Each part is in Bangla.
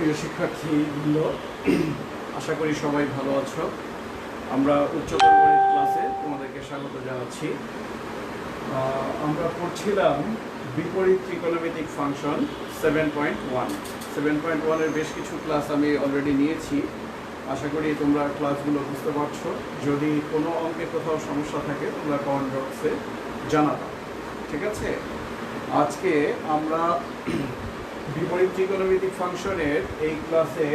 প্রিয় শিক্ষার্থীবৃন্দ, আশা করি সবাই ভালো আছো। আমরা উচ্চতর গণিত ক্লাসে তোমাদেরকে স্বাগত জানাচ্ছি। আমরা পড়ছিলাম বিপরীত ত্রিকোণমিতিক ফাংশন 7.1। 7.1-এর বেশ কিছু ক্লাস আমি অলরেডি নিয়েছি। আশা করি তোমরা ক্লাসগুলো বুঝতে পারছো। যদি কোনো অঙ্কে কোথাও সমস্যা থাকে তোমরা কমেন্ট বক্সে জানাবা, ঠিক আছে? আজকে আমরা বিপরীত ত্রিকোণমিতিক ফাংশনের এই ক্লাসে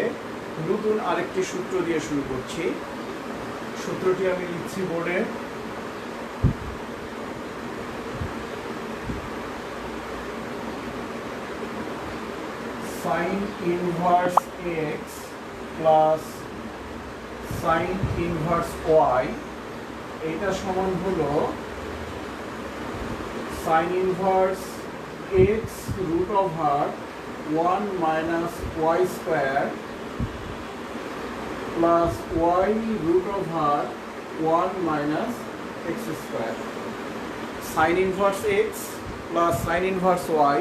নতুন আরেকটি সূত্র দিয়ে শুরু করছি। সূত্রটি আমি লিখছি বোর্ডে। Sine inverse x plus sine inverse y, এইটা সমান হলো sine inverse x root over 1 minus y square plus y root over 1 minus x square. Sin inverse x plus sin inverse y,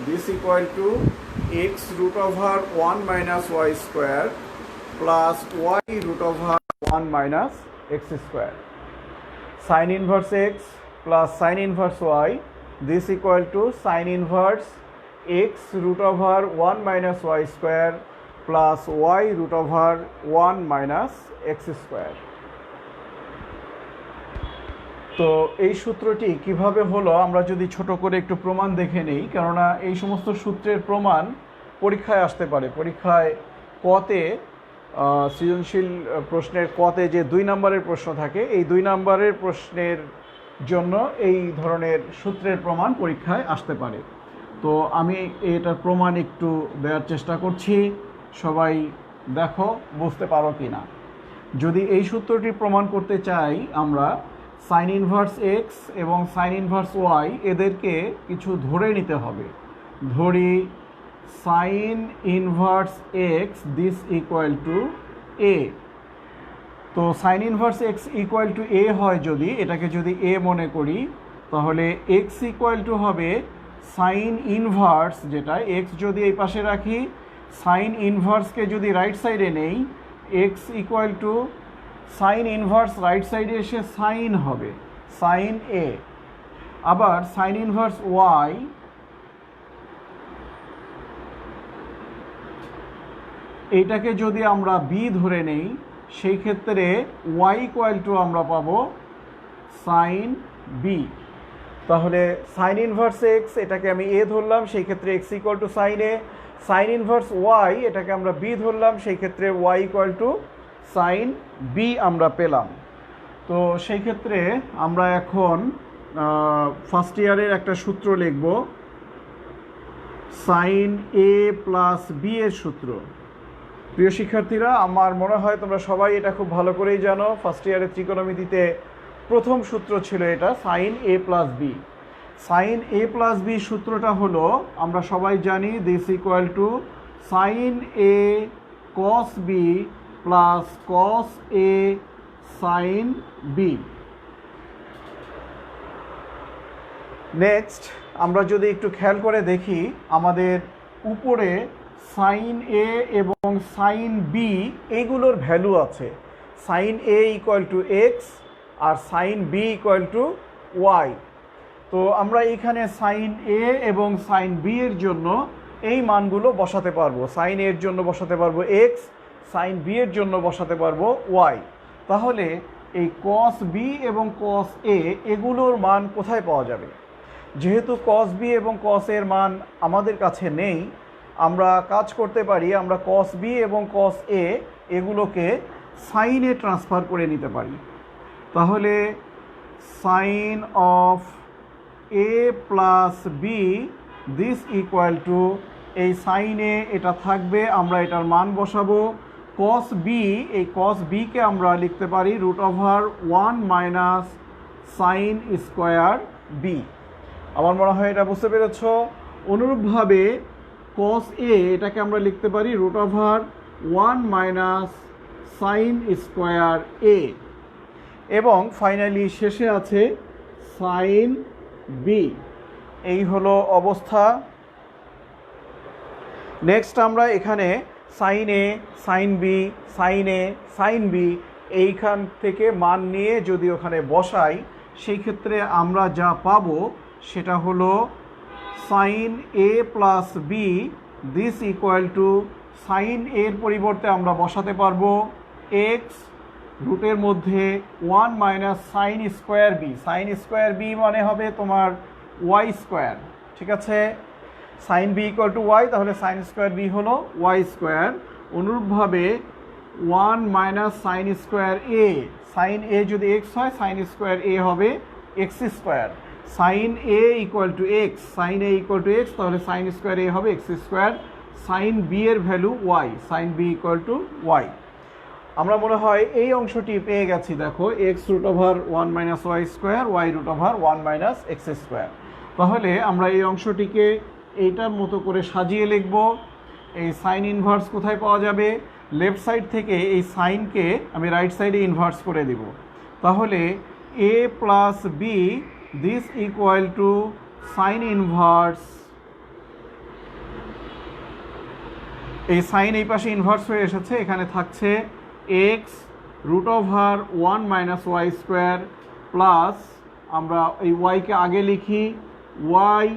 this equal to x root over 1 minus y square plus y root over 1 minus x square. Sin inverse x plus sin inverse y, this equal to sin inverse x root over 1 minus y square plus y root over 1 minus x square. তো এই সূত্রটি কিভাবে হলো আমরা যদি ছোট করে একটু প্রমাণ দেখে নেই, কেননা এই সমস্ত সূত্রের প্রমাণ পরীক্ষায় আসতে পারে। পরীক্ষায় কতে সৃজনশীল প্রশ্নের কতে যে 2 নম্বরের প্রশ্ন থাকে, এই 2 নম্বরের প্রশ্নের জন্য এই ধরনের সূত্রের প্রমাণ পরীক্ষায় আসতে পারে। তো আমি এটার প্রমাণ একটু দেওয়ার চেষ্টা করছি, সবাই দেখো বুঝতে পারো কি না। যদি এই সূত্রটি প্রমাণ করতে চাই আমরা সাইন ইনভার্স এক্স এবং সাইন ইনভার্স ওয়াই এদেরকে কিছু ধরে নিতে হবে। ধরি sine inverse X this equal to A. তো sine inverse x equal to A হয়, যদি এটাকে যদি এ মনে করি, তাহলে এক্স ইকুয়াল টু হবে সাইন ইনভার্স, যেটা এক্স যদি এই পাশে রাখি, সাইন ইনভার্সকে যদি রাইট সাইডে নেই, x equal to sine inverse right সাইডে এসে সাইন হবে, সাইন এ। আবার সাইন ইনভার্স ওয়াই, এইটাকে যদি আমরা বি ধরে নেই, সেই ক্ষেত্রে y ইকুয়াল টু আমরা পাবো সাইন বি। তাহলে সাইন ইনভার্স এক্স এটাকে আমি এ ধরলাম, সেই ক্ষেত্রে x equal to sine a. Sine inverse y এটাকে আমরা বি ধরলাম, সেই ক্ষেত্রে y equal to sine b আমরা পেলাম। তো সেই ক্ষেত্রে আমরা এখন ফার্স্ট ইয়ারের একটা সূত্র লিখব, সাইন এ প্লাস বি এর সূত্র। প্রিয় শিক্ষার্থীরা, আমার মনে হয় তোমরা সবাই এটা খুব ভালো করেই জানো। ফার্স্ট ইয়ারের ত্রিকোণমিতিতে প্রথম সূত্র ছিল এটা, sine a plus b. Sine a plus b সূত্রটা হলো, আমরা সবাই জানি, this equal to sine A cos b plus cos A sine b. Next আমরা যদি একটু খেয়াল করে দেখি, আমাদের উপরে সাইন এ এবং সাইন বি এইগুলোর ভ্যালু আছে। Sine a equal to x আর sine b equal to y. তো আমরা এখানে সাইন এ এবং সাইন বি এর জন্য এই মানগুলো বসাতে পারবো। সাইন এর জন্য বসাতে পারবো এক্স, সাইন বি এর জন্য বসাতে পারবো ওয়াই। তাহলে এই কস বি এবং কস এ এগুলোর মান কোথায় পাওয়া যাবে? যেহেতু কস বি এবং কস এর মান আমাদের কাছে নেই, আমরা কাজ করতে পারি, আমরা কস বি এবং কস এ এগুলোকে সাইনে ট্রান্সফার করে নিতে পারি। তাহলে sine of a plus B this equal to, এই সাইনে এটা থাকবে, আমরা এটার মান বসাবো। কস বি, এই কস বিকে আমরা লিখতে পারি root over 1 minus sine square b. আমার মনে হয় এটা বুঝতে পেরেছ। অনুরূপভাবে কস এ এটাকে আমরা লিখতে পারি root over 1 minus sine square A. এবং ফাইনালি শেষে আছে সাইন বি। এই হলো অবস্থা। নেক্সট আমরা এখানে sign a, sine B, sine a, sine B, এইখান থেকে মান নিয়ে যদি ওখানে বসাই, সেই ক্ষেত্রে আমরা যা পাবো সেটা হলো sine a plus B, this equal to sine এর পরিবর্তে আমরা বসাতে পারবো এক্স রুটের মধ্যে 1 minus sine square b. Sine square b মানে হবে তোমার ওয়াই স্কোয়ার, ঠিক আছে। Sine b equal to y, তাহলে সাইন স্কোয়ার বি হলো ওয়াই স্কোয়ার। অনুরূপভাবে 1 minus sine square a, sine a যদি এক্স হয় সাইন স্কোয়ার এ হবে x square. Sine a equal to x, sign a equal to x, তাহলে সাইন স্কোয়ার এ হবে এক্স স্কোয়ার। সাইন বি এর value y, sine b equal to y. আমরা মনে হয় এই অংশটি পেয়ে গেছি, দেখো x root over 1 minus Y square, y root over 1 minus x square. তাহলে আমরা এই অংশটিকে এইটার মতো করে সাজিয়ে লিখব। এই সাইন ইনভার্স কোথায় পাওয়া যাবে? লেফট সাইড থেকে এই সাইনকে আমি রাইট সাইডে ইনভার্স করে দেব। তাহলে A plus B, this equal to sine inverse, এই সাইন এই পাশে ইনভার্স হয়ে এসেছে, এখানে থাকছে X root over 1 minus Y square plus, আমরা এই ওয়াইকে আগে লিখি, Y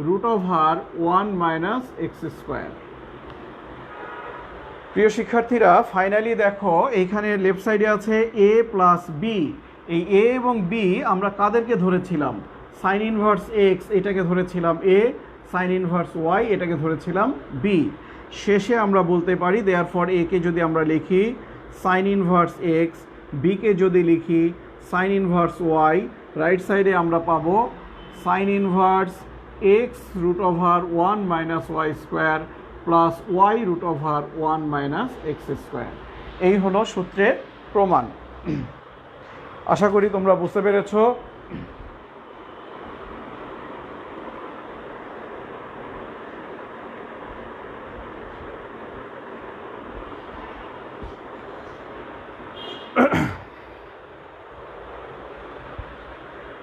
root over 1 minus x square. প্রিয় শিক্ষার্থীরা, ফাইনালি দেখো এইখানে লেফট সাইডে আছে এ প্লাস বি। এই এ এবং বি আমরা কাদেরকে ধরেছিলাম? সাইন ইনভার্স এক্স এটাকে ধরেছিলাম এ, সাইন ইনভার্স ওয়াই এটাকে ধরেছিলাম বি। শেষে আমরা বলতে পারি দেয়ারফর এ কে যদি আমরা লিখি সাইন ইনভার্স এক্স, বি কে যদি লিখি সাইন ইনভার্স ওয়াই, রাইট সাইডে আমরা পাবো sine inverse x root over 1 minus Y square plus Y root over 1 minus x square. এই হলো সূত্রের প্রমাণ। আশা করি তোমরা বুঝতে পেরেছো।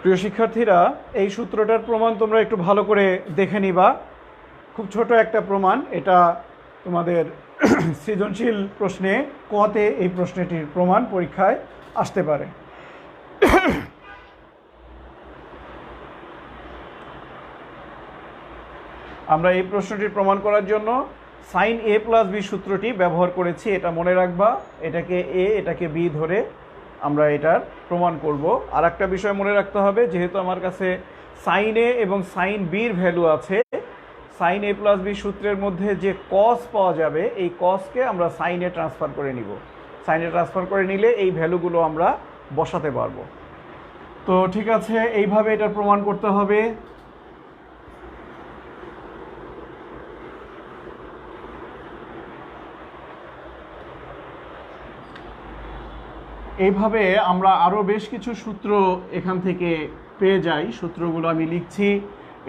প্রিয় শিক্ষার্থীরা, এই সূত্রটার প্রমাণ তোমরা একটু ভালো করে দেখে নিবা। খুব ছোট একটা প্রমাণ, এটা তোমাদের সৃজনশীল প্রশ্নে কতে এই প্রশ্নটির প্রমাণ পরীক্ষায় আসতে পারে। আমরা এই প্রশ্নটির প্রমাণ করার জন্য সাইন এ প্লাস বি সূত্রটি ব্যবহার করেছি, এটা মনে রাখবা। এটাকে এ, এটাকে বি ধরে আমরা এটার প্রমাণ করব। আর একটা বিষয় মনে রাখতে হবে, যেহেতু আমার কাছে সাইন এ এবং সাইন বির ভ্যালু আছে, সাইন এ প্লাস বি সূত্রের মধ্যে যে কস পাওয়া যাবে, এই কসকে আমরা সাইনে ট্রান্সফার করে নিব। সাইনে ট্রান্সফার করে নিলে এই ভ্যালুগুলো আমরা বসাতে পারবো। তো ঠিক আছে, এইভাবে এটার প্রমাণ করতে হবে। এইভাবে আমরা আরও বেশ কিছু সূত্র এখান থেকে পেয়ে যাই। সূত্রগুলো আমি লিখছি।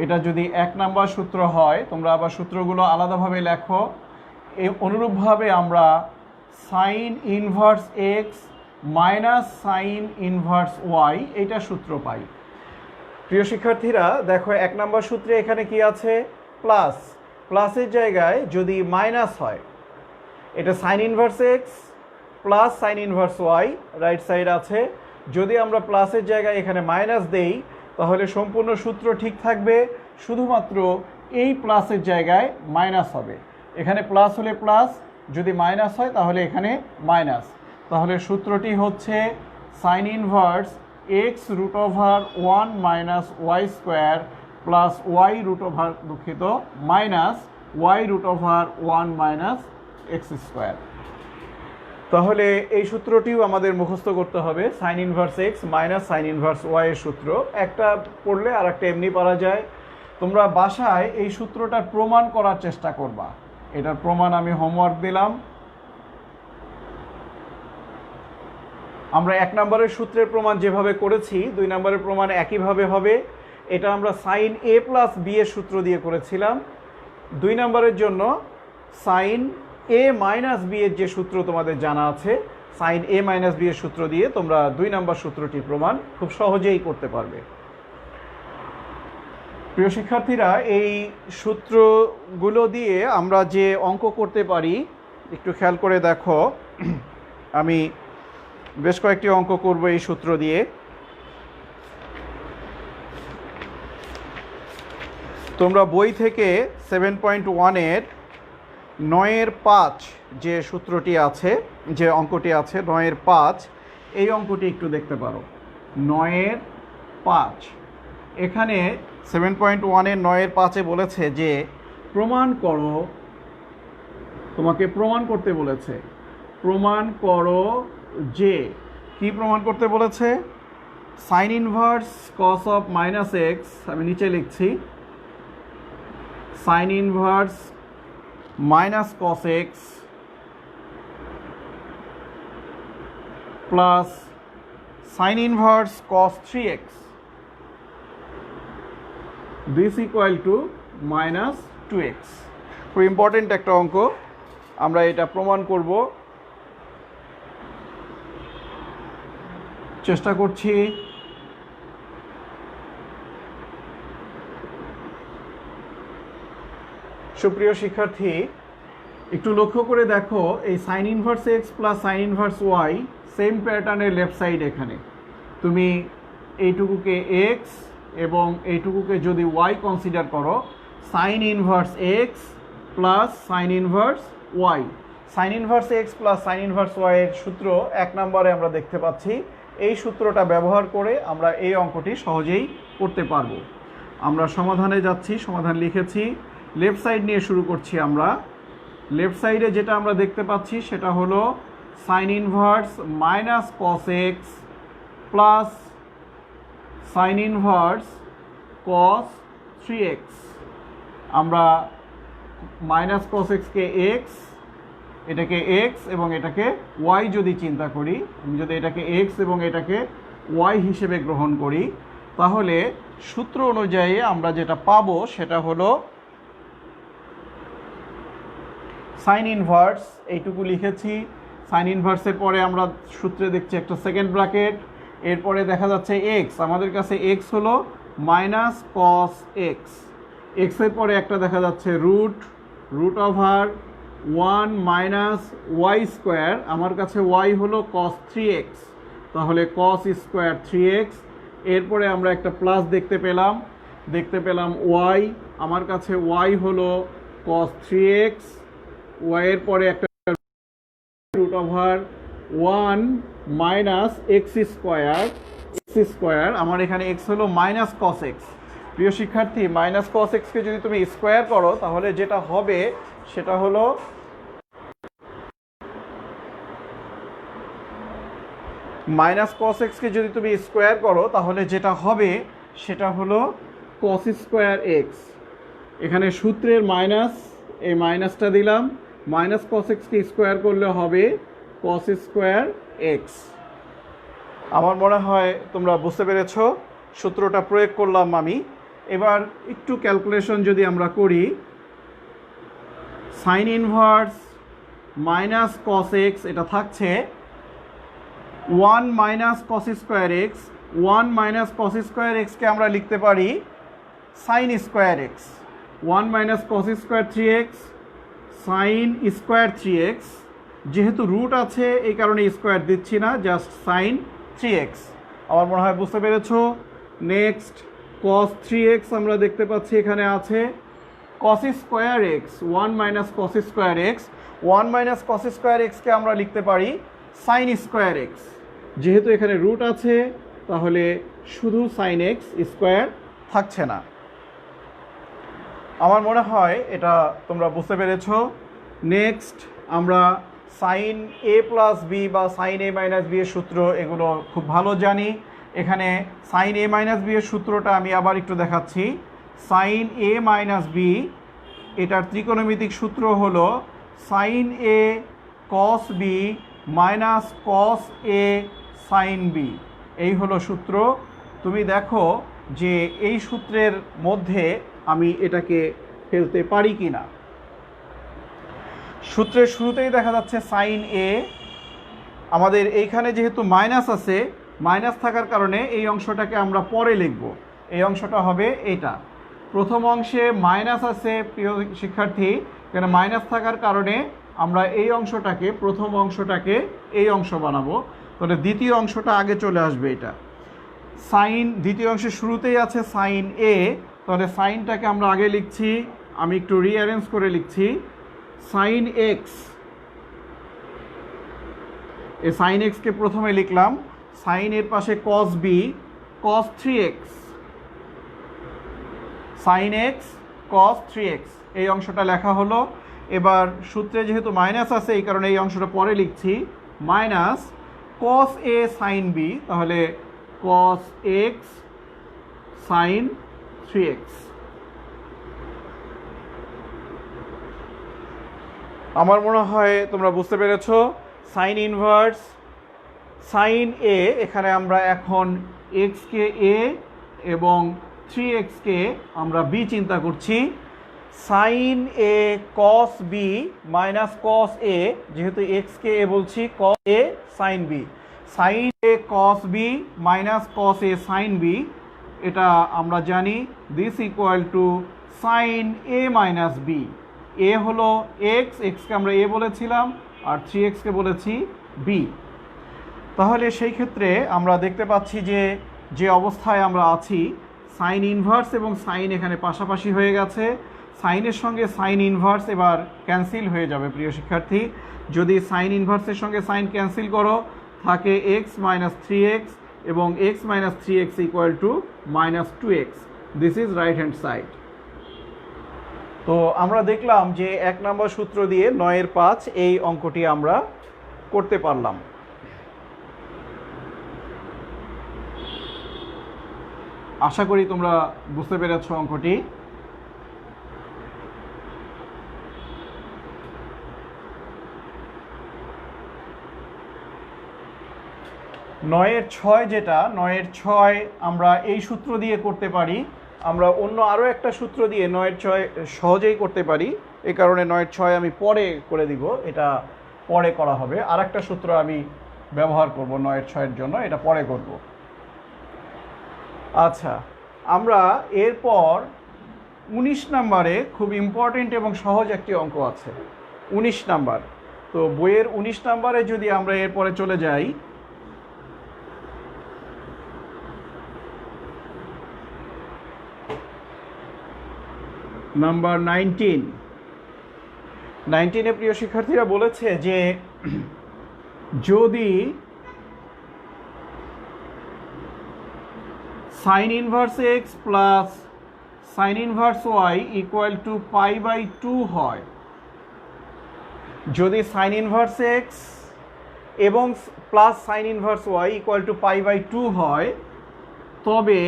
এটা যদি 1 নাম্বার সূত্র হয়, তোমরা আবার সূত্রগুলো আলাদাভাবে লেখো। অনুরূপভাবে আমরা sine inverse x minus sine inverse y এইটা সূত্র পাই। প্রিয় শিক্ষার্থীরা, দেখো 1 নাম্বার সূত্রে এখানে কি আছে? প্লাস। প্লাসের জায়গায় যদি মাইনাস হয়, এটা sine inverse x plus sine inverse y right side আছে। যদি আমরা প্লাসের জায়গায় এখানে মাইনাস দেই, তাহলে সম্পূর্ণ সূত্র ঠিক থাকবে, শুধুমাত্র এই প্লাসের জায়গায় মাইনাস হবে। এখানে প্লাস হলে প্লাস, যদি মাইনাস হয় তাহলে এখানে মাইনাস। তাহলে সূত্রটি হচ্ছে sine inverse x root over 1 minus Y square plus Y root over, দুঃখিত, minus Y root over 1 minus x square. তাহলে এই সূত্রটিও আমাদের মুখস্থ করতে হবে, sine inverse x minus sine inverse Y এর সূত্র। একটা পড়লে আর একটা এমনি পারা যায়। তোমরা বাসায় এই সূত্রটার প্রমাণ করার চেষ্টা করবা। এটার প্রমাণ আমি হোমওয়ার্ক দিলাম। আমরা 1 নম্বরের সূত্রের প্রমাণ যেভাবে করেছি, 2 নম্বরের প্রমাণ একইভাবে হবে। এটা আমরা সাইন এ প্লাস বি এর সূত্র দিয়ে করেছিলাম। 2 নম্বরের জন্য সাইন এ মাইনাস বি এর যে সূত্র তোমাদের জানা আছে, সাইন এ মাইনাস বি এর সূত্র দিয়ে তোমরা 2 নম্বর সূত্রটির প্রমাণ খুব সহজেই করতে পারবে। প্রিয় শিক্ষার্থীরা, এই সূত্রগুলো দিয়ে আমরা যে অঙ্ক করতে পারি, একটু খেয়াল করে দেখো, আমি বেশ কয়েকটি অঙ্ক করব এই সূত্র দিয়ে। তোমরা বই থেকে 7.1-এর 9-5 যে সূত্রটি আছে, যে অঙ্কটি আছে 9-5, এই অঙ্কটি একটু দেখতে পারো। 9-5 এখানে 7.1-এর 9-5-এ বলেছে যে প্রমাণ করো, তোমাকে প্রমাণ করতে বলেছে, প্রমাণ করো যে, কি প্রমাণ করতে বলেছে? Sign inverse cos of minus x, আমি নিচে লিখছি, sign inverse minus cos x plus sine inverse cos 3x, this equal two minus 2x। খুব ইম্পর্টেন্ট একটা অঙ্ক, আমরা এটা প্রমাণ করব, চেষ্টা করছি। সুপ্রিয় শিক্ষার্থী, একটু লক্ষ্য করে দেখো, এই sine inverse x plus sine inverse y same প্যাটার্নের লেফট সাইড। এখানে তুমি এইটুকুকে এক্স এবং এইটুকুকে যদি ওয়াই কনসিডার করো, sine inverse x plus sine inverse Y. Sine inverse x plus sine inverse Y এর সূত্র 1 নম্বরে আমরা দেখতে পাচ্ছি। এই সূত্রটা ব্যবহার করে আমরা এই অঙ্কটি সহজেই করতে পারবো। আমরা সমাধানে যাচ্ছি, সমাধান লিখেছি, লেফট সাইড নিয়ে শুরু করছি। আমরা লেফট সাইডে যেটা আমরা দেখতে পাচ্ছি সেটা হলো sine inverse minus cos x plus sine inverse কস 3x। আমরা মাইনাস কস এক্সকে এক্স, এটাকে এক্স এবং এটাকে ওয়াই যদি চিন্তা করি, আমি যদি এটাকে এক্স এবং এটাকে ওয়াই হিসেবে গ্রহণ করি, তাহলে সূত্র অনুযায়ী আমরা যেটা পাবো সেটা হলো সাইন ইনভার্স, এইটুকু লিখেছি, সাইন ইনভার্সের পরে আমরা সূত্রে দেখছি একটা সেকেন্ড ব্র্যাকেট, এরপরে দেখা যাচ্ছে এক্স, আমাদের কাছে এক্স হলো মাইনাস কস এক্স, এক্সের পরে একটা দেখা যাচ্ছে root over 1 minus Y square, আমার কাছে ওয়াই হলো কস 3x, তাহলে কস স্কোয়ার 3x, এরপরে আমরা একটা প্লাস দেখতে পেলাম ওয়াই, আমার কাছে ওয়াই হলো কস 3x, ওয়াইয়ের পরে একটা root over 1 minus x square, আমার এখানে এক্স হলো মাইনাস কস এক্স। প্রিয় শিক্ষার্থী, মাইনাস কস এক্সকে যদি তুমি স্কোয়ার করো তাহলে যেটা হবে সেটা হলো মাইনাস কস এক্সকে যদি তুমি স্কোয়ার করো তাহলে যেটা হবে সেটা হলো কস স্কোয়ার এক্স। এখানে সূত্রের মাইনাস, এই মাইনাসটা দিলাম, মাইনাস কস এক্সকে স্কোয়ার করলে হবে কস স্কোয়ার এক্স। আমার মনে হয় তোমরা বুঝতে পেরেছো, সূত্রটা প্রয়োগ করলাম আমি। এবার একটু ক্যালকুলেশন যদি আমরা করি, sine inverse minus cos X, এটা থাকছে 1 minus cos square X, 1 minus cos square এক্সকে আমরা লিখতে পারি sine square X, 1 minus cos square 3x sine square 3x, যেহেতু রুট আছে এই কারণে স্কোয়ার দিচ্ছি না, জাস্ট সাইন 3x। আমার মনে হয় বুঝতে পেরেছো। নেক্সট কস 3x আমরা দেখতে পাচ্ছি এখানে আছে cos square X, 1 minus cos square X, 1 minus cos square এক্সকে আমরা লিখতে পারি সাইন স্কোয়ার এক্স, যেহেতু এখানে রুট আছে তাহলে শুধু সাইন এক্স, স্কোয়ার থাকছে না। আমার মনে হয় এটা তোমরা বুঝতে পেরেছো। নেক্সট আমরা সাইন এ প্লাস বি বা সাইন এ মাইনাস বি এর সূত্র, এগুলো খুব ভালো জানি। এখানে সাইন এ মাইনাস বি এর সূত্রটা আমি আবার একটু দেখাচ্ছি। সাইন এ মাইনাস বি, এটার ত্রিকোণমিতিক সূত্র হলো সাইন এ কস বি মাইনাস কস এ সাইন বি, এই হলো সূত্র। তুমি দেখো যে এই সূত্রের মধ্যে আমি এটাকে ফেলতে পারি কি না। সূত্রের শুরুতেই দেখা যাচ্ছে সাইন এ, আমাদের এইখানে যেহেতু মাইনাস আছে, মাইনাস থাকার কারণে এই অংশটাকে আমরা পরে লিখব, এই অংশটা হবে এটা। প্রথম অংশে মাইনাস আছে প্রিয় শিক্ষার্থী, এখানে মাইনাস থাকার কারণে আমরা এই অংশটাকে প্রথম অংশটাকে এই অংশ বানাবো, তাহলে দ্বিতীয় অংশটা আগে চলে আসবে। এটা সাইন দ্বিতীয় অংশের শুরুতেই আছে সাইন এ, তাহলে সাইনটাকে আমরা আগে লিখছি, আমি একটু রিঅ্যারেঞ্জ করে লিখছি সাইন এক্স। এই সাইন এক্সকে প্রথমে লিখলাম, সাইন এর পাশে কস বি, কস 3x, সাইন এক্স কস 3x এই অংশটা লেখা হলো। এবার সূত্রে যেহেতু মাইনাস আছে এই কারণে এই অংশটা পরে লিখছি, মাইনাস কস এ সাইন বি, তাহলে কস এক্স সাইন 3x। আমার মনে হয় তোমরা বুঝতে পেরেছ। সাইন ইনভার্স সাইন এ, এখানে আমরা এখন এক্সকে এ এবং 3xকে আমরা বি চিন্তা করছি। Sine A cos B minus cos A, যেহেতু এক্সকে এ বলছি, কস এ সাইন বি, সাইন এ কস বি মাইনাস কস এ সাইন বি, এটা আমরা জানি this equal to sine A minus B. A হলো এক্স, এক্সকে আমরা এ বলেছিলাম, আর 3xকে বলেছি বি। তাহলে সেই ক্ষেত্রে আমরা দেখতে পাচ্ছি যে যে অবস্থায় আমরা আছি, সাইন ইনভার্স এবং সাইন এখানে পাশাপাশি হয়ে গেছে। সাইনের সঙ্গে সাইন ইনভার্স এবার ক্যান্সেল হয়ে যাবে প্রিয় শিক্ষার্থী। যদি সাইন ইনভার্সের সঙ্গে সাইন ক্যান্সেল করো, থাকে এক্স মাইনাস 3x এবং x minus 3x equal to minus 2x। This is right hand side. তো আমরা দেখলাম যে 1 নম্বর সূত্র দিয়ে 9 এর 5 এই অঙ্কটি আমরা করতে পারলাম। আশা করি তোমরা বুঝতে পেরেছ অঙ্কটি। নয়ের 6 যেটা, 9-এর 6 আমরা এই সূত্র দিয়ে করতে পারি। আমরা অন্য আরও একটা সূত্র দিয়ে 9-এর 6 সহজেই করতে পারি, এই কারণে 9-এর 6 আমি পরে করে দিব, এটা পরে করা হবে। আর একটা সূত্র আমি ব্যবহার করব 9-এর 6-এর জন্য, এটা পরে করব। আচ্ছা, আমরা এরপর 19 নম্বরে খুব ইম্পর্টেন্ট এবং সহজ একটি অঙ্ক আছে, 19 নাম্বার। তো বইয়ের 19 নম্বরে যদি আমরা এরপরে চলে যাই, নাম্বার 19-এ প্রিয় শিক্ষার্থীরা বলেছে যে যদি sine inverse x plus sine inverse Y equal to π/2 হয়, যদি সাইন ইনভার্স এক্স এবং plus sine inverse Y equal to π/2 হয়, তবে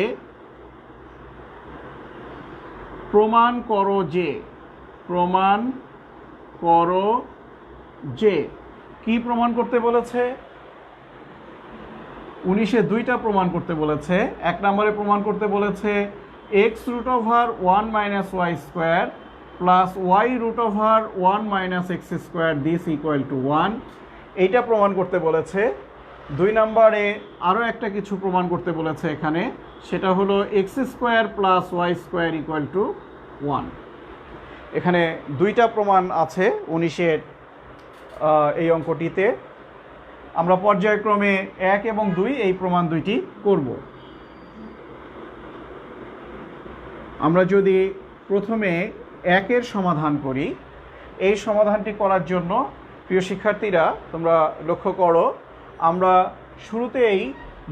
প্রমাণ করো যে, প্রমাণ করো যে, কি প্রমাণ করতে বলেছে? 19-এ 2টা প্রমাণ করতে বলেছে। 1 নম্বরে প্রমাণ করতে বলেছে x√1 - y² plus y√1 - x² this equal to 1, এইটা প্রমাণ করতে বলেছে। 2 নম্বরে আরও একটা কিছু প্রমাণ করতে বলেছে এখানে, সেটা হলো x² plus y² equal to 1। এখানে 2টা প্রমাণ আছে 19-এর এই অঙ্কটিতে। আমরা পর্যায়ক্রমে 1 এবং 2 এই প্রমাণ দুইটি করব। আমরা যদি প্রথমে 1-এর সমাধান করি, এই সমাধানটি করার জন্য প্রিয় শিক্ষার্থীরা তোমরা লক্ষ্য করো, আমরা শুরুতেই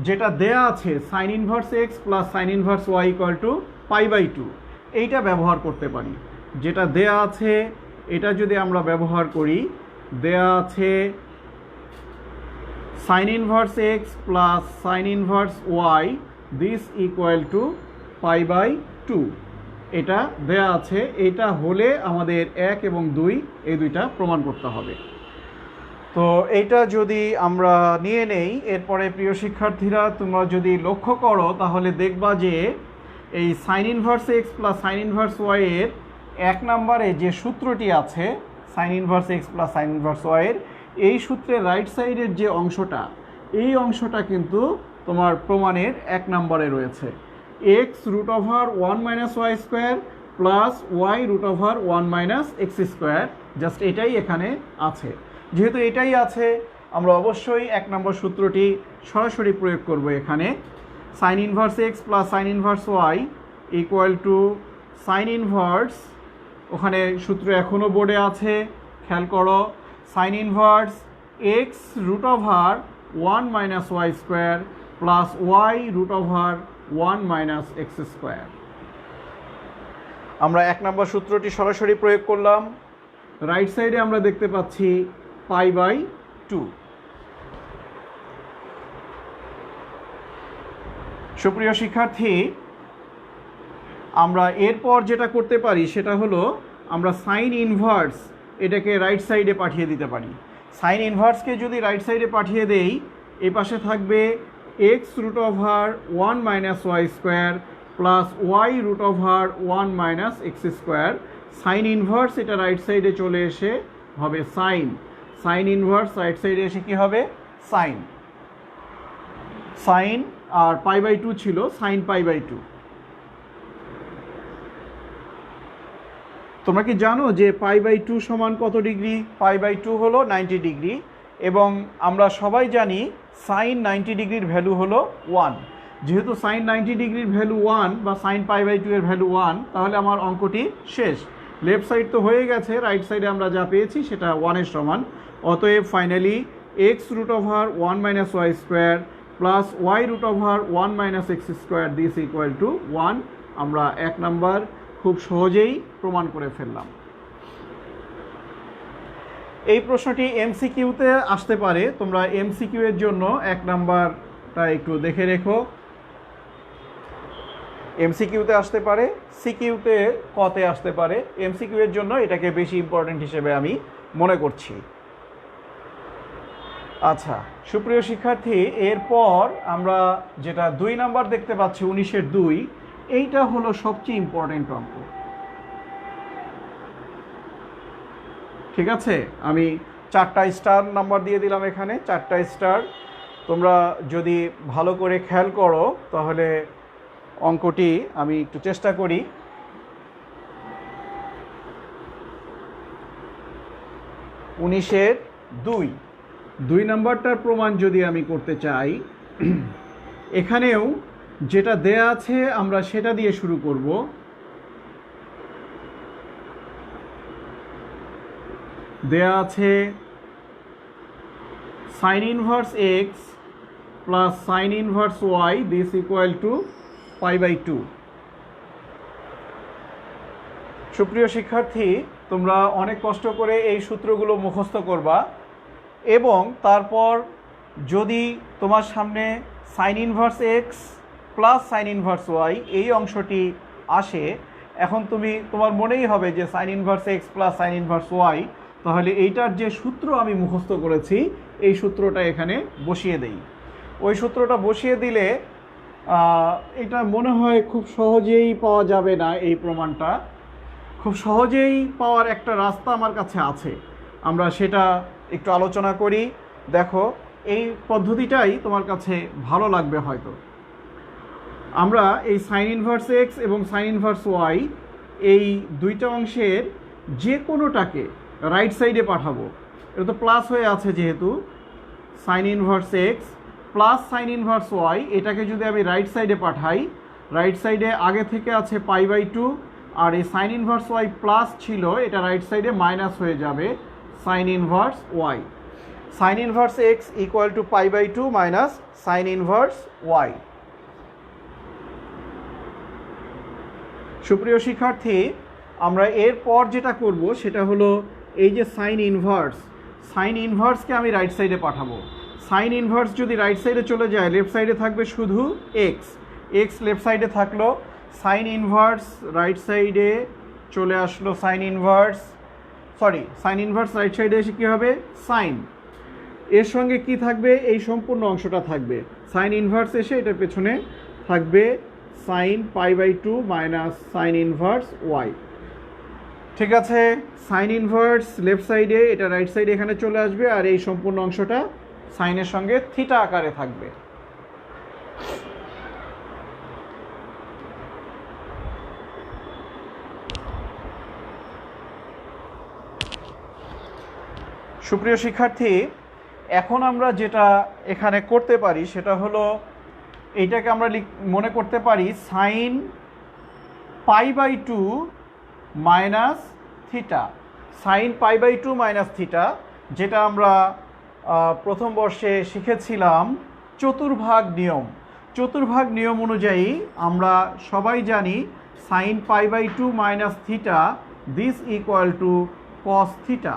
যেটা দেয়া আছে sine inverse x plus sine inverse Y equal to π/2, এইটা ব্যবহার করতে পারি। যেটা দেয়া আছে এটা যদি আমরা ব্যবহার করি, দেয়া আছে sine inverse x plus sine inverse Y this equal to π/2, এটা দেয়া আছে। এটা হলে আমাদের 1 এবং 2 এই দুইটা প্রমাণ করতে হবে। তো এইটা যদি আমরা নিয়ে নেই, এরপরে প্রিয় শিক্ষার্থীরা তোমরা যদি লক্ষ্য করো তাহলে দেখবা যে এই sine inverse x plus sine inverse Y এর 1 নম্বরে যে সূত্রটি আছে sine inverse x plus sine inverse Y এর, এই সূত্রের রাইট সাইডের যে অংশটা, এই অংশটা কিন্তু তোমার প্রমাণের 1 নম্বরে রয়েছে। x√1 - y² plus Y root over 1 minus x square, just এটাই এখানে আছে। যেহেতু এটাই আছে আমরা অবশ্যই 1 নম্বর সূত্রটি সরাসরি প্রয়োগ করব এখানে। Sine inverse x plus sine inverse Y equal to sine inverse, ওখানে সূত্র এখনও বোর্ডে আছে, খেয়াল করো, sine inverse x root over 1 minus Y square plus Y root over 1 minus x square. আমরা 1 নম্বর সূত্রটি সরাসরি প্রয়োগ করলাম। রাইট সাইডে আমরা দেখতে পাচ্ছি পাই বাই 2। সুপ্রিয় শিক্ষার্থী, আমরা এরপর যেটা করতে পারি সেটা হলো আমরা সাইন ইনভার্স এটাকে রাইট সাইডে পাঠিয়ে দিতে পারি। সাইন ইনভার্সকে যদি রাইট সাইডে পাঠিয়ে দেই, এই পাশে থাকবে x root over 1 minus Y square plus Y root over 1 minus x square. Sine inverse এটা রাইট সাইডে চলে এসে হবে সাইন, সাইন ইনভার্স রাইট সাইডে এসে কি হবে? সাইন। সাইন আর পাই বাই 2 ছিল, সাইন পাই বাই 2। তোমরা কি জানো যে পাই বাই 2 সমান কত ডিগ্রি? পাই বাই 2 হলো 90 ডিগ্রি, এবং আমরা সবাই জানি সাইন 90 ডিগ্রির ভ্যালু হলো 1। যেহেতু সাইন 90 ডিগ্রির ভ্যালু 1 বা সাইন পাই বাই 2 এর ভ্যালু 1, তাহলে আমার অঙ্কটি শেষ। লেফট সাইড তো হয়ে গেছে, রাইট সাইডে আমরা যা পেয়েছি সেটা 1 এর সমান। অতএব finally x root over 1 minus Y square plus Y root over 1 minus x square this equal to 1। আমরা 1 নাম্বার খুব সহজেই প্রমাণ করে ফেললাম। এই প্রশ্নটি এমসিকিউতে আসতে পারে, তোমরা এমসিকিউ এর জন্য 1 নাম্বারটা একটু দেখে রেখো। এমসিকিউতে আসতে পারে, সিকিউতে কতে আসতে পারে। এমসিকিউ এর জন্য এটাকে বেশি ইম্পর্টেন্ট হিসেবে আমি মনে করছি। আচ্ছা সুপ্রিয় শিক্ষার্থী, এরপর আমরা যেটা 2 নাম্বার দেখতে পাচ্ছি 19-এর 2, এইটা হলো সবচেয়ে ইম্পর্টেন্ট অঙ্ক। ঠিক আছে, আমি 4টা স্টার নাম্বার দিয়ে দিলাম এখানে, 4টা স্টার। তোমরা যদি ভালো করে খেয়াল করো তাহলে অঙ্কটি আমি একটু চেষ্টা করি। 19-এর 2 নাম্বারটার প্রমাণ যদি আমি করতে চাই, এখানেও যেটা দেয়া আছে আমরা সেটা দিয়ে শুরু করব। দেয়া আছে sine inverse x plus sine inverse Y this equal to pi by 2। সুপ্রিয় শিক্ষার্থী, তোমরা অনেক কষ্ট করে এই সূত্রগুলো মুখস্থ করবা, এবং তারপর যদি তোমার সামনে sine inverse x plus sine inverse y এই অংশটি আসে, এখন তোমার মনেই হবে যে sine inverse x plus sine inverse y, তাহলে এইটার যে সূত্র আমি মুখস্থ করেছি এই সূত্রটা এখানে বসিয়ে দেই। ওই সূত্রটা বসিয়ে দিলে এটা মনে হয় খুব সহজেই পাওয়া যাবে না। এই প্রমাণটা খুব সহজেই পাওয়ার একটা রাস্তা আমার কাছে আছে, আমরা সেটা একটু আলোচনা করি। দেখো, এই পদ্ধতিটাই তোমার কাছে ভালো লাগবে হয়তো। আমরা এই সাইন ইনভার্স এক্স এবং সাইন ইনভার্স ওয়াই এই 2টা অংশের যে কোনোটাকে রাইট সাইডে পাঠাবো। এটা তো প্লাস হয়ে আছে, যেহেতু sine inverse x plus sine inverse y, এটাকে যদি আমি রাইট সাইডে পাঠাই, রাইট সাইডে আগে থেকে আছে পাই বাই 2, আর এই সাইন ইনভার্স ওয়াই প্লাস ছিল, এটা রাইট সাইডে মাইনাস হয়ে যাবে sine inverse Y. Sine inverse x equal to pi by 2 minus sine inverse y. সুপ্রিয় শিক্ষার্থী, আমরা এরপর যেটা করব সেটা হলো এই যে সাইন ইনভার্সকে আমি রাইট সাইডে পাঠাবো। সাইন ইনভার্স যদি রাইট সাইডে চলে যায়, লেফট সাইডে থাকবে শুধু এক্স লেফট সাইডে থাকলো, সাইন ইনভার্স রাইট সাইডে চলে আসলো, সাইন ইনভার্স রাইট সাইডে এসে কী হবে? সাইন। এর সঙ্গে কি থাকবে? এই সম্পূর্ণ অংশটা থাকবে। সাইন ইনভার্স এসে এটার পেছনে থাকবে sine pi by 2 minus sine inverse y. ঠিক আছে, সাইন ইনভার্স লেফট সাইডে, এটা রাইট সাইডে এখানে চলে আসবে, আর এই সম্পূর্ণ অংশটা সাইনের সঙ্গে থিটা আকারে থাকবে। সুপ্রিয় শিক্ষার্থী, এখন আমরা যেটা এখানে করতে পারি সেটা হলো এইটাকে আমরা মনে করতে পারি sine π/2 minus theta. Sine π/2 minus theta, যেটা আমরা প্রথম বর্ষে শিখেছিলাম চতুর্ভাগ নিয়ম। চতুর্ভাগ নিয়ম অনুযায়ী আমরা সবাই জানি sine π/2 minus theta this equal to cos theta.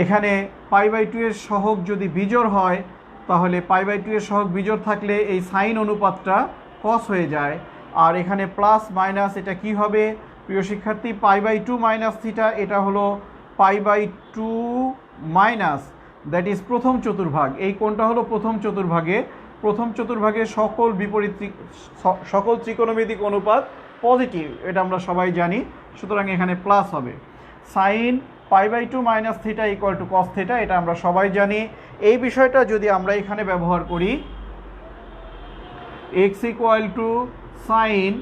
এখানে π/2 এর সহগ যদি বিজোড় হয় তাহলে π/2 এর সহগ বিজোড় থাকলে এই সাইন অনুপাতটা কস হয়ে যায়। আর এখানে প্লাস মাইনাস এটা কি হবে প্রিয় শিক্ষার্থী? π/2 মাইনাস থিটা, এটা হলো π/2 মাইনাস, দ্যাট ইজ প্রথম চতুর্ভাগ। এই কোণটা হলো প্রথম চতুর্ভাগে। প্রথম চতুর্ভাগে সকল ত্রিকোণমিতিক অনুপাত পজিটিভ, এটা আমরা সবাই জানি, সুতরাং এখানে প্লাস হবে। Sine π/2 minus theta equal to cos theta, এটা আমরা সবাই জানি। এই বিষয়টা যদি আমরা এখানে ব্যবহার করি, x ইকুয়াল টু সাইন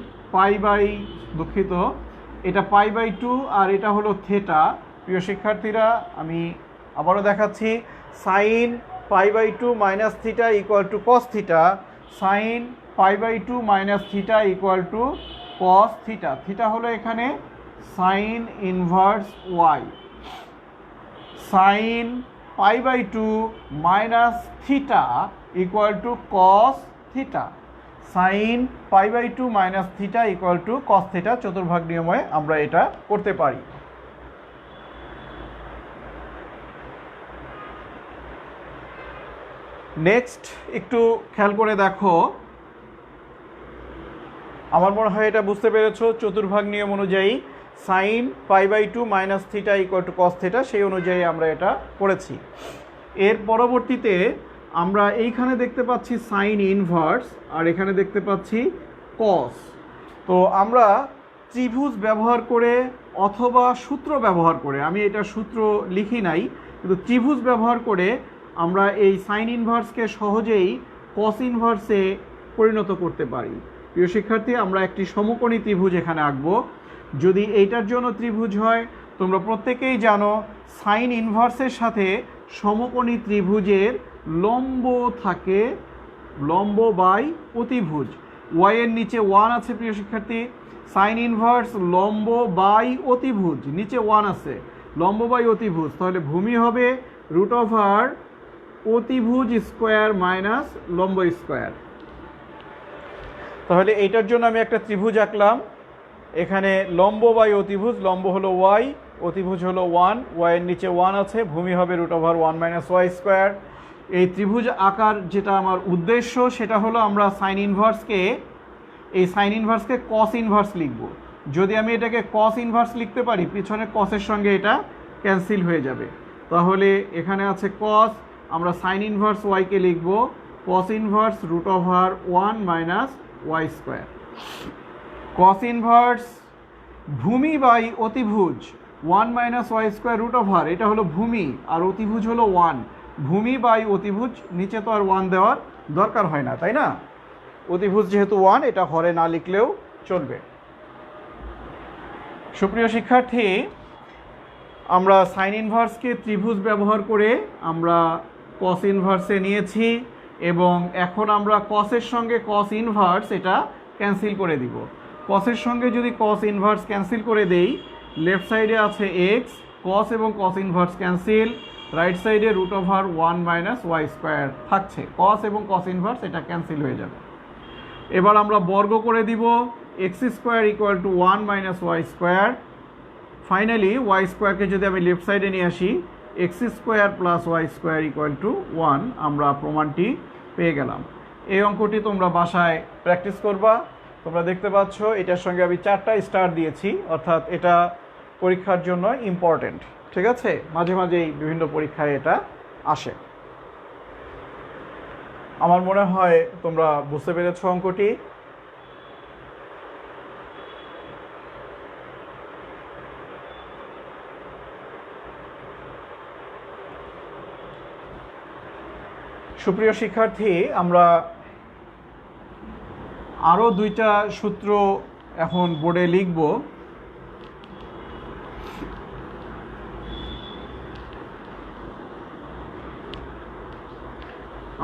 এটা π/2 আর এটা হলো থিটা। প্রিয় শিক্ষার্থীরা, আমি আবারও দেখাচ্ছি, sine π/2 minus theta equal to cos theta. Sine π/2 minus theta equal to cos theta. Theta হলো এখানে sine inverse Y. Sine π/2 minus theta equal to cos theta. Sine π/2 minus theta equal to cos theta. চতুর্ভাগ নিয়মে আমরা এটা করতে পারি। নেক্সট একটু খেয়াল করে দেখো, আমার মনে হয় এটা বুঝতে পেরেছো। চতুর্ভাগ নিয়ম অনুযায়ী sine π/2 minus theta equal to cos theta, সেই অনুযায়ী আমরা এটা করেছি। এর পরবর্তীতে আমরা এইখানে দেখতে পাচ্ছি সাইন ইনভার্স আর এখানে দেখতে পাচ্ছি কস। তো আমরা ত্রিভুজ ব্যবহার করে অথবা সূত্র ব্যবহার করে, আমি এটা সূত্র লিখি নাই, কিন্তু ত্রিভুজ ব্যবহার করে আমরা এই সাইন ইনভার্সকে সহজেই কস ইনভার্সে পরিণত করতে পারি। প্রিয় শিক্ষার্থী, আমরা একটি সমকোণী ত্রিভুজ এখানে আঁকবো। যদি এইটার জন্য ত্রিভুজ হয়, তোমরা প্রত্যেকেই জানো সাইন ইনভার্সের সাথে সমকোণী ত্রিভুজের লম্ব থাকে, লম্ব বাই অতিভুজ। ওয়াই এর নিচে 1 আছে প্রিয় শিক্ষার্থী। সাইন ইনভার্স লম্ব বাই অতিভুজ, নিচে 1 আছে, লম্ব বাই অতিভুজ, তাহলে ভূমি হবে √ওভার অতিভুজ স্কোয়ার মাইনাস লম্ব স্কোয়ার। তাহলে এইটার জন্য আমি একটা ত্রিভুজ আঁকলাম। এখানে লম্ব বাই অতিভুজ, লম্ব হলো ওয়াই, অতিভুজ হলো 1, ওয়াই এর নিচে 1 আছে, ভূমি হবে √1 মাইনাস ওয়াই স্কোয়ার। এই ত্রিভুজ আঁকার যেটা আমার উদ্দেশ্য সেটা হলো আমরা সাইন ইনভার্সকে কস ইনভার্স লিখব। যদি আমি এটাকে কস ইনভার্স লিখতে পারি, পিছনে কসের সঙ্গে এটা ক্যান্সেল হয়ে যাবে। তাহলে এখানে আছে কস, আমরা সাইন ইনভার্স ওয়াইকে লিখব cos inverse √1 minus Y square. Cos inverse ভূমি বাই অতিভুজ 1 মাইনাস ওয়াই স্কোয়ার √, এটা হলো ভূমি আর অতিভুজ হলো 1। ভূমি বাই অতিভুজ, নিচে তো আর 1 দেওয়ার দরকার হয় না, তাই না? অতিভুজ যেহেতু 1, এটা হরে না লিখলেও চলবে। সুপ্রিয় শিক্ষার্থী, আমরা সাইন ইনভার্সকে ত্রিভুজ ব্যবহার করে আমরা কস ইনভার্সে নিয়েছি এবং এখন আমরা কসের সঙ্গে কস ইনভার্স এটা ক্যান্সেল করে দিব। কসের সঙ্গে যদি কস ইনভার্স ক্যান্সেল করে দেই, লেফট সাইডে আছে এক্স, কস এবং কস ইনভার্স ক্যান্সেল, রাইট সাইডে √1 মাইনাস ওয়াই স্কোয়ার থাকছে। কস এবং কস ইনভার্স এটা ক্যান্সেল হয়ে যাবে। এবার আমরা বর্গ করে দিব, X square equal to 1 minus Y square. Finally Y স্কোয়ারকে যদি আমি লেফট সাইডে নিয়ে আসি, X square plus Y square equal to 1, আমরা প্রমাণটি পেয়ে গেলাম। এই অঙ্কটি তোমরা বাসায় প্র্যাকটিস করবা। তোমরা দেখতে পাচ্ছ এটার সঙ্গে আমি 4টা স্টার দিয়েছি, অর্থাৎ এটা পরীক্ষার জন্য ইম্পর্টেন্ট। ঠিক আছে, মাঝে মাঝেই বিভিন্ন পরীক্ষায় এটা আসে। আমার মনে হয় তোমরা বুঝতে পেরেছো অঙ্কটি। সুপ্রিয় শিক্ষার্থী, আমরা আরও 2টা সূত্র এখন বোর্ডে লিখব।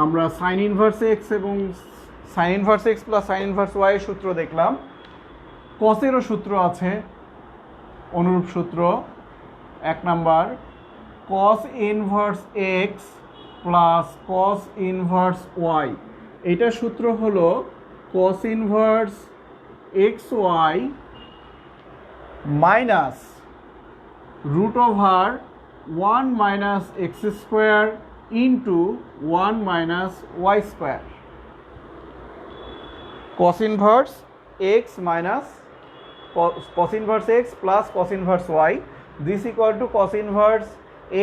আমরা সাইন ইনভার্স এক্স এবং sine inverse x plus sine inverse Y এর সূত্র দেখলাম। কসেরও সূত্র আছে, অনুরূপ সূত্র। 1 number cos inverse x plus cos inverse y, এইটার সূত্র হলো cos inverse x y minus root over 1 minus x square into 1 minus Y square. cos inverse x minus cos inverse x plus cos inverse y, this equal to cos inverse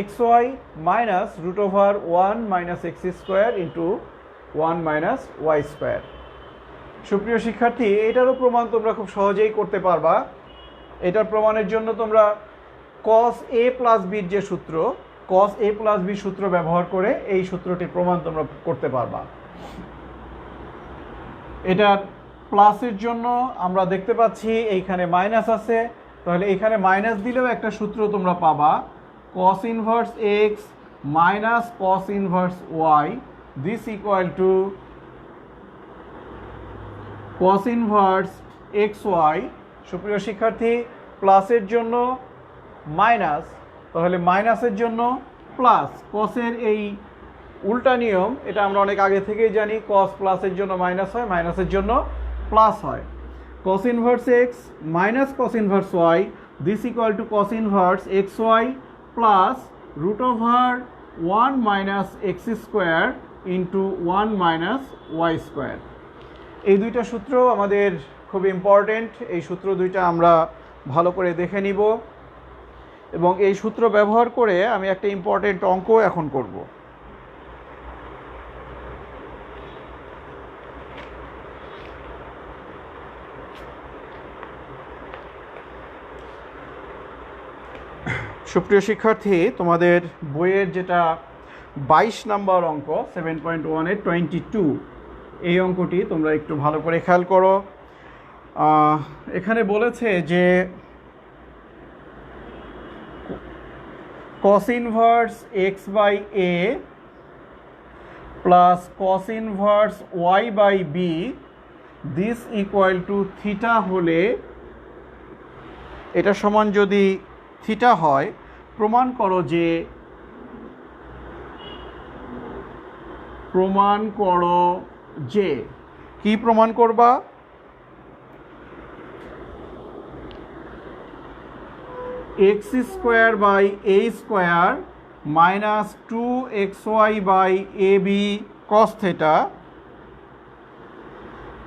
xy minus root over 1 minus x square into 1 minus y square। সুপ্রিয় শিক্ষার্থী, এটারও প্রমাণ তোমরা খুব সহজেই করতে পারবা। এটার প্রমাণের জন্য তোমরা cos a plus b যে সূত্র, cos a plus b সূত্র ব্যবহার করে এই সূত্রটির প্রমাণ তোমরা করতে পারবা। এটার প্লাসের জন্য আমরা দেখতে পাচ্ছি এইখানে মাইনাস আছে, তাহলে এইখানে মাইনাস দিলেও একটা সূত্র তোমরা পাবা, cos inverse x minus cos inverse y, this equal to cos inverse xy। সুপ্রিয় শিক্ষার্থী, প্লাসের জন্য মাইনাস, তাহলে মাইনাসের জন্য প্লাস। কসের এই উল্টা নিয়ম, এটা আমরা অনেক আগে থেকেই জানি, cos প্লাসের জন্য মাইনাস হয়, মাইনাসের জন্য প্লাস হয়। cos inverse x minus cos inverse Y, this equal to cos inverse x y plus root over 1 minus x square into 1 minus Y square. এই দুইটা সূত্র আমাদের খুব ইম্পর্টেন্ট। এই সূত্র দুইটা আমরা ভালো করে দেখে নিব এবং এই সূত্র ব্যবহার করে আমি একটা ইম্পর্টেন্ট অঙ্ক এখন করব। সুপ্রিয় শিক্ষার্থী, তোমাদের বইয়ের যেটা 22 নাম্বার অঙ্ক 7.1 22, এই অঙ্কটি তোমরা একটু ভালো করে খেয়াল করো। এখানে বলেছে যে cos inverse x by a plus cos inverse y by b, this equal to theta হলে, এটা সমান যদি থিটা হয়, প্রমাণ করো যে কি প্রমাণ করবা? x square by a square minus 2xy by ab cos theta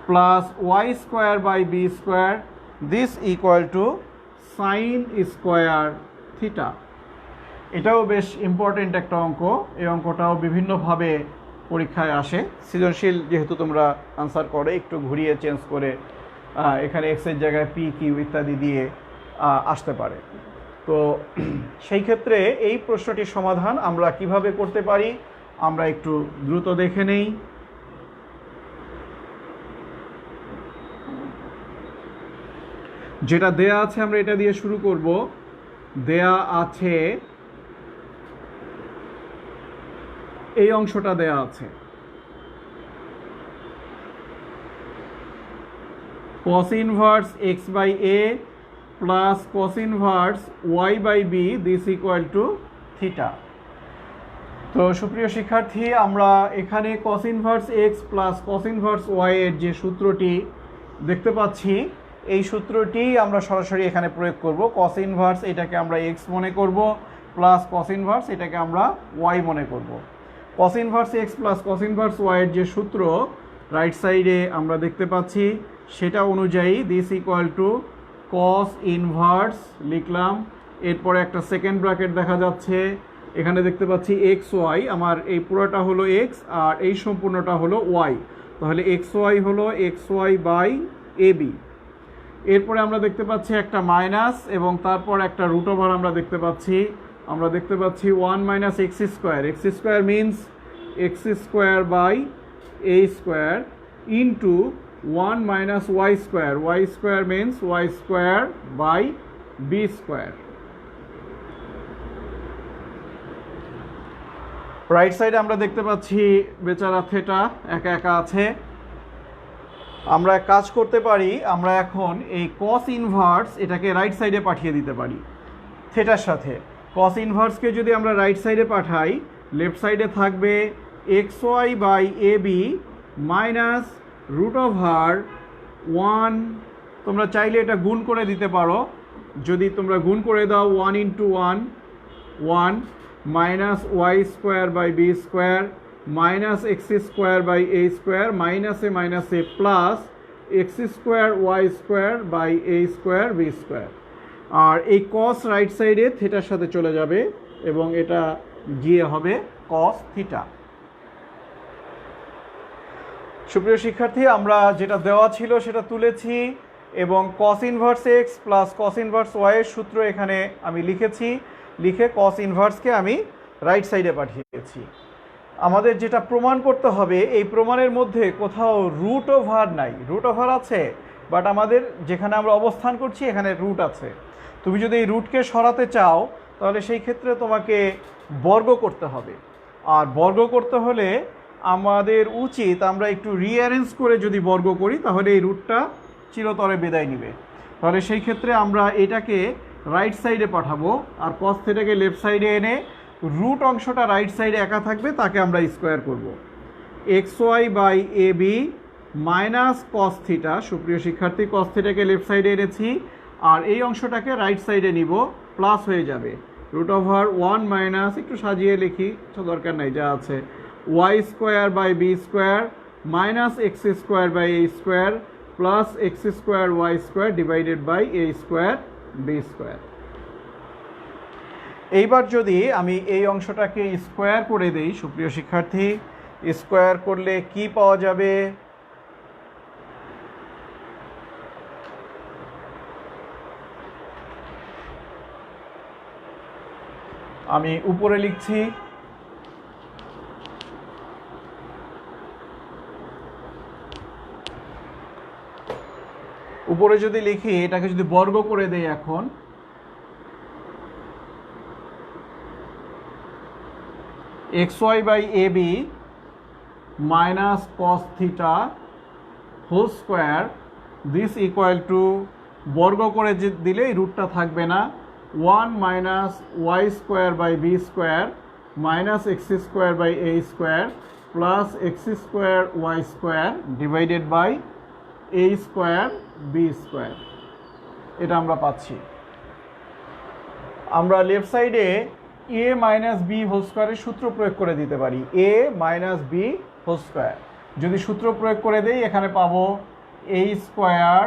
plus y square by b square, this equal to sine square theta. এটাও বেশ ইম্পর্টেন্ট একটা অঙ্ক। এই অঙ্কটাও বিভিন্নভাবে পরীক্ষায় আসে। সৃজনশীল যেহেতু তোমরা আনসার করে, একটু ঘুরিয়ে চেঞ্জ করে এখানে এক্সের জায়গায় পি কিউ ইত্যাদি দিয়ে আসতে পারে। তো সেই ক্ষেত্রে এই প্রশ্নটির সমাধান আমরা কিভাবে করতে পারি আমরা একটু দ্রুত দেখে নেই। যেটা দেয়া আছে আমরা এটা দিয়ে শুরু করব। দেয়া আছে, এই অংশটা দেয়া আছে, cos inverse x by a plus cos inverse y by b, this equal to theta. তো সুপ্রিয় শিক্ষার্থী, আমরা এখানে cos ইনভার্স x প্লাস cos ইনভার্স y এর যে সূত্রটি দেখতে পাচ্ছি, এই সূত্রটি আমরা সরাসরি এখানে প্রয়োগ করব। cos ইনভার্স এটাকে আমরা x মনে করব, প্লাস cos ইনভার্স এটাকে আমরা y মনে করব। cos ইনভার্স x প্লাস cos ইনভার্স y এর যে সূত্র রাইট সাইডে আমরা দেখতে পাচ্ছি, সেটা অনুযায়ী this equal to cos inverse লিখলাম, এরপরে একটা সেকেন্ড ব্র্যাকেট দেখা যাচ্ছে, এখানে দেখতে পাচ্ছি xy, আমার এই পুরোটা হলো x আর এই সম্পূর্ণটা হলো y, তাহলে xy হলো xy বাই ab। এরপরে আমরা দেখতে পাচ্ছি একটা মাইনাস এবং তারপর একটা রুট ওভার আমরা দেখতে পাচ্ছি 1 minus x square means x square by a square into 1 minus Y square means y square by B square. Right সাইডে আমরা দেখতে পাচ্ছি বেচারা থেটা একা একা আছে। আমরা এক কাজ করতে পারি, আমরা এখন এই কস ইনভার্স এটাকে রাইট সাইডে পাঠিয়ে দিতে পারি থেটার সাথে। কস ইনভার্সকে যদি আমরা রাইট সাইডে পাঠাই, লেফট সাইডে থাকবে x y by a b minus root over 1, তোমরা চাইলে এটা গুণ করে দিতে পারো, যদি তোমরা গুণ করে দাও 1 into 1 minus Y square by B square minus x square by A square মাইনাসে plus x square Y square by A square B square. আর এই কস রাইট সাইডে থিটার সাথে চলে যাবে এবং এটা গিয়ে হবে কস থিটা। সুপ্রিয় শিক্ষার্থী, আমরা যেটা দেওয়া ছিল সেটা তুলেছি এবং cos inverse x plus cos inverse Y এর সূত্র এখানে আমি লিখেছি, লিখে কস ইনভার্সকে আমি রাইট সাইডে পাঠিয়েছি। আমাদের যেটা প্রমাণ করতে হবে, এই প্রমাণের মধ্যে কোথাও রুট ওভার নাই। রুট ওভার আছে, বাট আমাদের যেখানে আমরা অবস্থান করছি এখানে রুট আছে। তুমি যদি এই রুটকে সরাতে চাও তাহলে সেই ক্ষেত্রে তোমাকে বর্গ করতে হবে, আর বর্গ করতে হলে আমাদের উচিত আমরা একটু রিঅ্যারেঞ্জ করে যদি বর্গ করি তাহলে এই রুটটা চিরতরে বিদায় নিবে। তাহলে সেই ক্ষেত্রে আমরা এটাকে রাইট সাইডে পাঠাবো আর কস থিটাকে লেফট সাইডে এনে রুট অংশটা রাইট সাইডে একা থাকবে, তাকে আমরা স্কোয়ার করব। X y by a b minus cos theta, সুপ্রিয় শিক্ষার্থী কস থিটাকে লেফট সাইডে এনেছি আর এই অংশটাকে রাইট সাইডে নিব, প্লাস হয়ে যাবে রুট ওভার 1 মাইনাস, একটু সাজিয়ে লিখি, দরকার নাই যা আছে, y square by B square minus x square by A square plus x square Y square divided by A square B square. এইবার যদি আমি এই অংশটাকে স্কোয়ার করে দেই, সুপ্রিয় শিক্ষার্থী, স্কোয়ার করলে কি পাওয়া যাবে? আমি উপরে লিখছি উপরে যদি লিখি, এটাকে যদি বর্গ করে দেই এখন, x y by a b minus cos theta whole square this equal to, বর্গ করে দিলে এই রুটটা থাকবে না, 1 minus Y square by B square minus x square by A square plus x square Y square divided by A square B square. এটা আমরা পাচ্ছি। আমরা লেফট সাইডে এ মাইনাস বি হোল স্কোয়ারের সূত্র প্রয়োগ করে দিতে পারি, এ মাইনাস বি হোল স্কোয়ার। যদি সূত্র প্রয়োগ করে দেই এখানে পাবো এ স্কোয়ার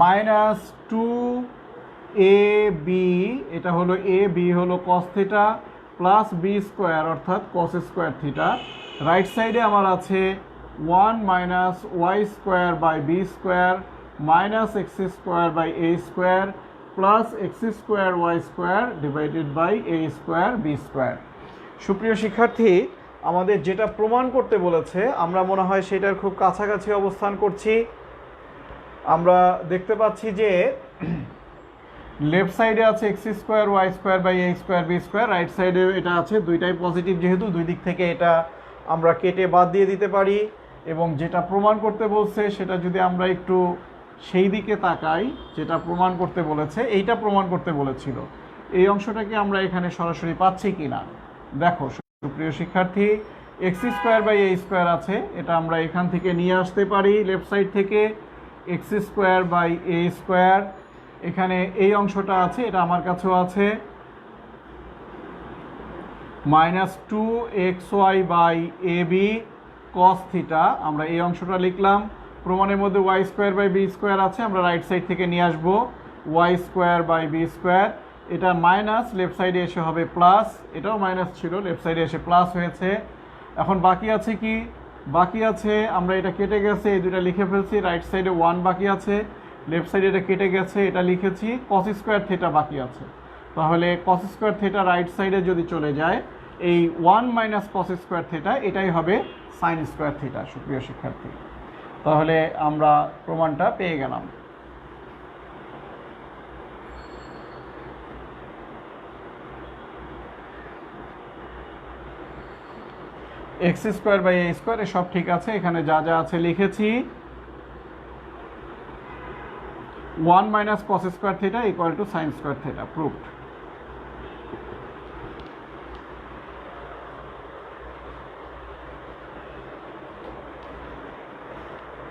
মাইনাস 2ab, এটা হলো এ, বি হলো cos theta plus b square অর্থাৎ কস স্কোয়ার থিটা। রাইট সাইডে আমার আছে 1 minus Y square by B square minus x square by A square plus x square Y square divided by A square B square. সুপ্রিয় শিক্ষার্থী, আমাদের যেটা প্রমাণ করতে বলেছে আমরা মনে হয় সেটার খুব কাছাকাছি অবস্থান করছি। আমরা দেখতে পাচ্ছি যে লেফট সাইডে আছে x square Y square by A square B square, right সাইডে এটা আছে, দুইটাই পজিটিভ, যেহেতু দুই দিক থেকে এটা আমরা কেটে বাদ দিয়ে দিতে পারি। এবং যেটা প্রমাণ করতে বলছে সেটা যদি আমরা একটু সেই দিকে তাকাই, যেটা প্রমাণ করতে বলেছে, এইটা প্রমাণ করতে বলেছিল, এই অংশটাকে আমরা এখানে সরাসরি পাচ্ছি কি না দেখো। সুপ্রিয় শিক্ষার্থী, x square by A square আছে, এটা আমরা এখান থেকে নিয়ে আসতে পারি লেফট সাইড থেকে, x square by A square, এখানে এই অংশটা আছে, এটা আমার কাছেও আছে, minus 2xy by a b cos theta, আমরা এই অংশটা লিখলাম। প্রমাণের মধ্যে y square by B square আছে, আমরা রাইট সাইড থেকে নিয়ে আসবো y square by B square, এটা মাইনাস, লেফট সাইডে এসে হবে প্লাস, এটাও মাইনাস ছিল, লেফট সাইডে এসে প্লাস হয়েছে। এখন বাকি আছে কি? বাকি আছে, আমরা এটা কেটে গেছে, এই দুটা লিখে ফেলছি, রাইট সাইডে 1 বাকি আছে, লেফট সাইডে এটা কেটে গেছে, এটা লিখেছি, কস স্কোয়ার থিটা বাকি আছে। তাহলে কস স্কোয়ার থিটা রাইট সাইডে যদি চলে যায়, এই 1 মাইনাস কস স্কোয়ার থিটা এটাই হবে সাইন স্কোয়ার থিটা। সুপ্রিয় শিক্ষার্থী, তাহলে আমরা প্রমাণটা পেয়ে গেলাম। X square by A square সব ঠিক আছে, এখানে যা যা আছে লিখেছি। 1 minus cos square theta equal to sine square theta, proved.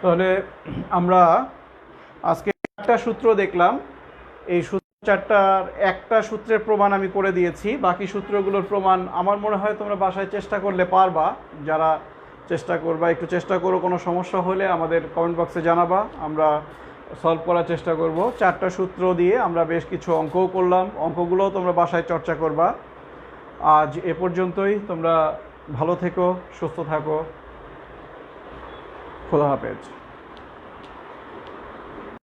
তাহলে আমরা আজকে 4টা সূত্র দেখলাম। এই সূত্র 4টার একটা সূত্রের প্রমাণ আমি করে দিয়েছি, বাকি সূত্রগুলোর প্রমাণ আমার মনে হয় তোমরা বাসায় চেষ্টা করলে পারবা। যারা চেষ্টা করবা, একটু চেষ্টা করো, কোনো সমস্যা হলে আমাদের কমেন্ট বক্সে জানাবা, আমরা সলভ করার চেষ্টা করব। 4টা সূত্র দিয়ে আমরা বেশ কিছু অঙ্কও করলাম, অঙ্কগুলোও তোমরা বাসায় চর্চা করবা। আজ এ পর্যন্তই, তোমরা ভালো থেকো, সুস্থ থাকো, খোদা হাফেজ।